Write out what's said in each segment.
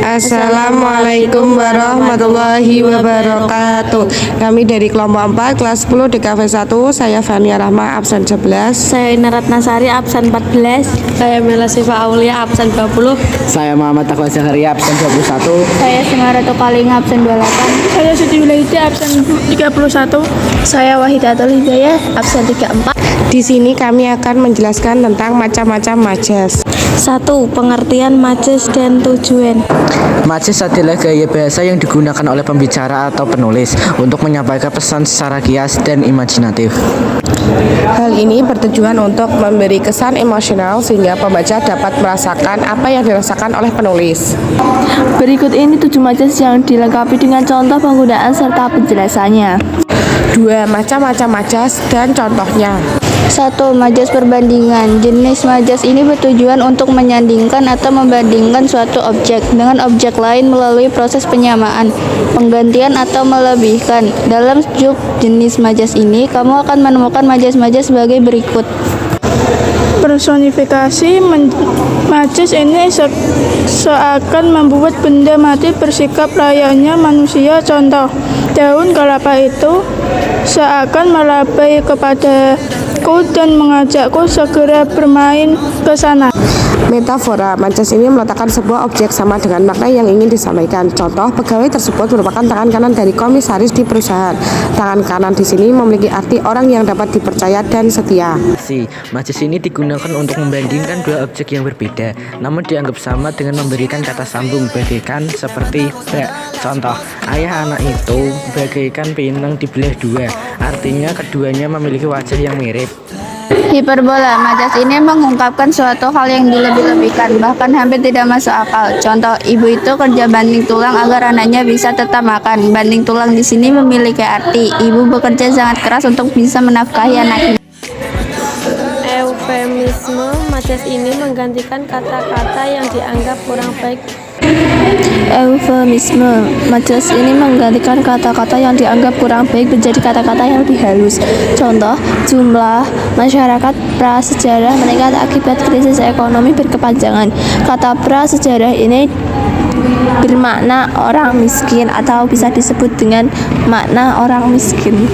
Assalamualaikum warahmatullahi wabarakatuh. Kami dari kelompok 4 kelas 10 DKV 1. Saya Fania Rahma absen 11. Saya Narat Nasari absen 14. Saya Mela Siva Aulia absen 20. Saya Muhammad Taqwa Zakaria absen 21. Saya Semarato Kaling absen 28. Saya Siti Wilaida absen 31. Saya Wahidatul Hidayah absen 34. Di sini kami akan menjelaskan tentang macam-macam majas. 1. Pengertian majas dan tujuan. Majas adalah gaya bahasa yang digunakan oleh pembicara atau penulis untuk menyampaikan pesan secara kias dan imajinatif. Hal ini bertujuan untuk memberi kesan emosional sehingga pembaca dapat merasakan apa yang dirasakan oleh penulis. Berikut ini 7 majas yang dilengkapi dengan contoh penggunaan serta penjelasannya. 2. Macam-macam majas dan contohnya. 1. Majas perbandingan. Jenis majas ini bertujuan untuk menyandingkan atau membandingkan suatu objek dengan objek lain melalui proses penyamaan, penggantian atau melebihkan. Dalam jenis majas ini, kamu akan menemukan majas-majas sebagai berikut. Personifikasi majas ini seakan membuat benda mati bersikap layaknya manusia. Contoh, daun kelapa itu seakan merabai kepadaku dan mengajakku segera bermain ke sana. Metafora, majas ini meletakkan sebuah objek sama dengan makna yang ingin disampaikan. Contoh, pegawai tersebut merupakan tangan kanan dari komisaris di perusahaan. Tangan kanan di sini memiliki arti orang yang dapat dipercaya dan setia. Majas ini digunakan untuk membandingkan dua objek yang berbeda, namun dianggap sama dengan memberikan kata sambung, bagaikan seperti bak. Contoh, ayah anak itu bagaikan pinang dibelah dua. Artinya keduanya memiliki wajah yang mirip. Hiperbola, majas ini mengungkapkan suatu hal yang dilebih-lebihkan, bahkan hampir tidak masuk akal. Contoh, ibu itu kerja banting tulang agar anaknya bisa tetap makan. Banting tulang di sini memiliki arti ibu bekerja sangat keras untuk bisa menafkahi anaknya. Eufemisme, majas ini menggantikan kata-kata yang dianggap kurang baik. Eufemisme, majas ini menggantikan kata-kata yang dianggap kurang baik menjadi kata-kata yang lebih halus. Contoh, jumlah masyarakat prasejarah meningkat akibat krisis ekonomi berkepanjangan. Kata prasejarah ini bermakna orang miskin atau bisa disebut dengan makna orang miskin.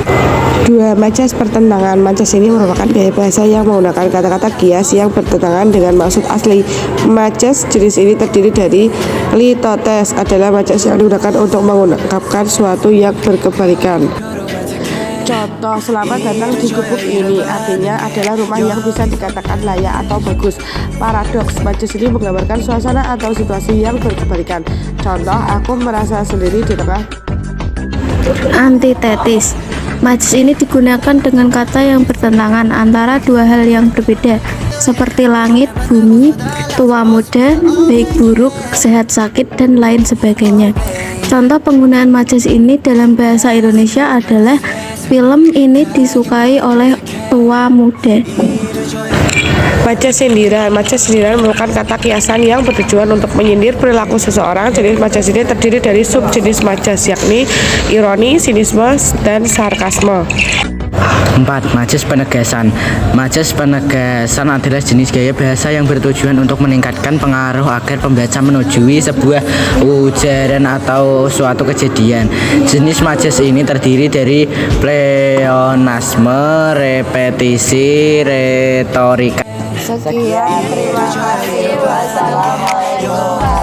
2. Majas pertentangan. Majas ini merupakan gaya bahasa yang menggunakan kata-kata kias yang bertentangan dengan maksud asli. Majas jenis ini terdiri dari litotes, adalah majas yang digunakan untuk mengungkapkan suatu yang berkebalikan. Contoh, selamat datang di gubuk ini, artinya adalah rumah yang bisa dikatakan layak atau bagus. Paradoks, majas ini menggambarkan suasana atau situasi yang berkebalikan. Contoh, aku merasa sendiri di tengah. Antitesis, majas ini digunakan dengan kata yang bertentangan antara dua hal yang berbeda, seperti langit, bumi, tua muda, baik buruk, sehat sakit, dan lain sebagainya. Contoh penggunaan majas ini dalam bahasa Indonesia adalah film ini disukai oleh tua muda. Majas sindiran. Majas sindiran merupakan kata kiasan yang bertujuan untuk menyindir perilaku seseorang. Jenis majas ini terdiri dari subjenis majas, yakni ironi, sinisme, dan sarkasme. 4. Majas penegasan. Majas penegasan adalah jenis gaya bahasa yang bertujuan untuk meningkatkan pengaruh agar pembaca menujui sebuah ujaran atau suatu kejadian. Jenis majas ini terdiri dari pleonasme, repetisi, retorika. Sekian, terima kasih. Wassalamualaikum.